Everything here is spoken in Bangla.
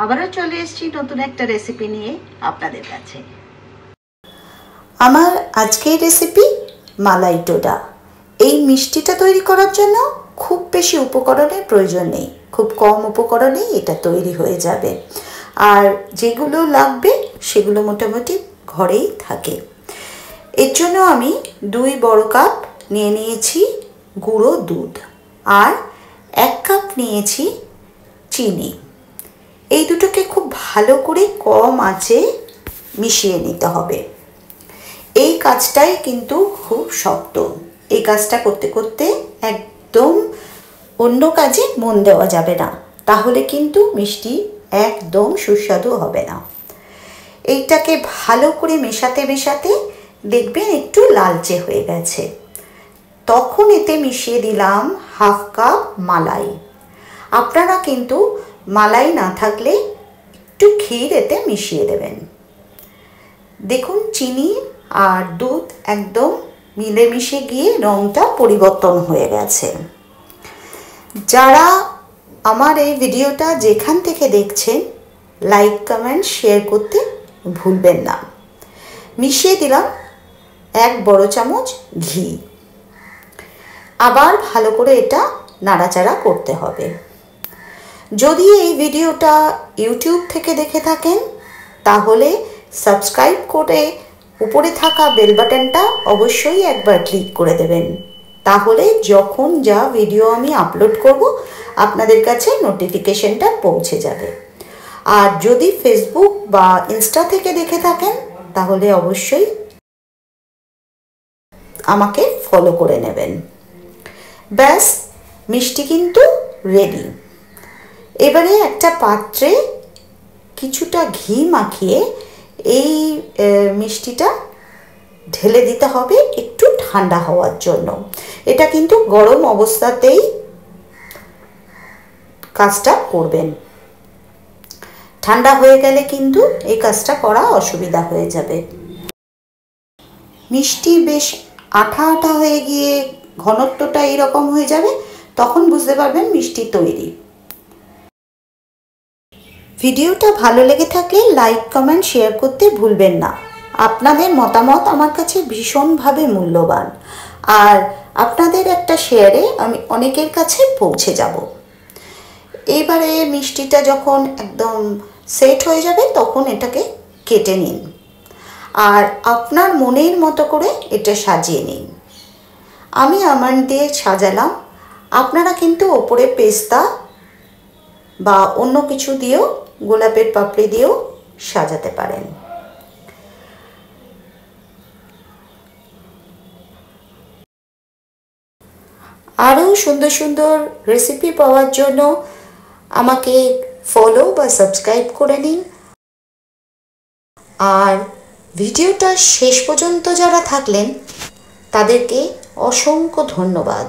আবারও চলে এসেছি নতুন একটা রেসিপি নিয়ে আপনাদের কাছে। আমার আজকের রেসিপি মালাই টোডা। এই মিষ্টিটা তৈরি করার জন্য খুব বেশি উপকরণের প্রয়োজন নেই, খুব কম উপকরণেই এটা তৈরি হয়ে যাবে। আর যেগুলো লাগবে সেগুলো মোটামুটি ঘরেই থাকে। এর জন্য আমি 2 বড় কাপ নিয়ে নিয়েছি গুঁড়ো দুধ আর 1 কাপ নিয়েছি চিনি। এই দুটোকে খুব ভালো করে কম আঁচে মিশিয়ে নিতে হবে। এই কাজটাই কিন্তু খুব শক্ত। এই কাজটা করতে করতে একদম অন্য কাজে মন দেওয়া যাবে না, তাহলে কিন্তু মিষ্টি একদম সুস্বাদু হবে না। এইটাকে ভালো করে মেশাতে মেশাতে দেখবেন একটু লালচে হয়ে গেছে। তখন এতে মিশিয়ে দিলাম 1/2 কাপ মালাই। আপনারা কিন্তু মালাই না থাকলে একটু ক্ষীর এতে মিশিয়ে দেবেন। দেখুন চিনি আর দুধ একদম মিলেমিশে গিয়ে রঙটা পরিবর্তন হয়ে গেছে। যারা আমার এই ভিডিওটা যেখান থেকে দেখছেন লাইক কমেন্ট শেয়ার করতে ভুলবেন না। মিশিয়ে দিলাম 1 বড় চামচ ঘি। আবার ভালো করে এটা নাড়াচাড়া করতে হবে। যদি এই ভিডিওটা ইউটিউব থেকে দেখে থাকেন তাহলে সাবস্ক্রাইব করে উপরে থাকা বেল বাটনটা অবশ্যই একবার ক্লিক করে দেবেন, তাহলে যখন যা ভিডিও আমি আপলোড করব আপনাদের কাছে নোটিফিকেশনটা পৌঁছে যাবে। আর যদি ফেসবুক বা ইনস্টা থেকে দেখে থাকেন তাহলে অবশ্যই আমাকে ফলো করে নেবেন। ব্যাস, মিষ্টি কিন্তু রেডি। এবারে একটা পাত্রে কিছুটা ঘি মাখিয়ে এই মিষ্টিটা ঢেলে দিতে হবে একটু ঠান্ডা হওয়ার জন্য। এটা কিন্তু গরম অবস্থাতেই কাজটা করবেন। ঠান্ডা হয়ে গেলে কিন্তু এই কাজটা করা অসুবিধা হয়ে যাবে। মিষ্টি বেশ আঠা আঠা হয়ে গিয়ে ঘনত্বটা এরকম হয়ে যাবে, তখন বুঝতে পারবেন মিষ্টি তৈরি। ভিডিওটা ভালো লেগে থাকলে লাইক কমেন্ট শেয়ার করতে ভুলবেন না। আপনাদের মতামত আমার কাছে ভীষণভাবে মূল্যবান, আর আপনাদের একটা শেয়ারে আমি অনেকের কাছে পৌঁছে যাব। এবারে মিষ্টিটা যখন একদম সেট হয়ে যাবে তখন এটাকে কেটে নিন আর আপনার মনের মতো করে এটা সাজিয়ে নিন। আমি আমন্ড দিয়ে সাজালাম, আপনারা কিন্তু ওপরে পেস্তা বা অন্য কিছু দিয়েও, গোলাপের পাপড়ি দিয়েও সাজাতে পারেন। আরও সুন্দর সুন্দর রেসিপি পাওয়ার জন্য আমাকে ফলো বা সাবস্ক্রাইব করে নিন। আর ভিডিওটা শেষ পর্যন্ত যারা থাকলেন তাদেরকে অসংখ্য ধন্যবাদ।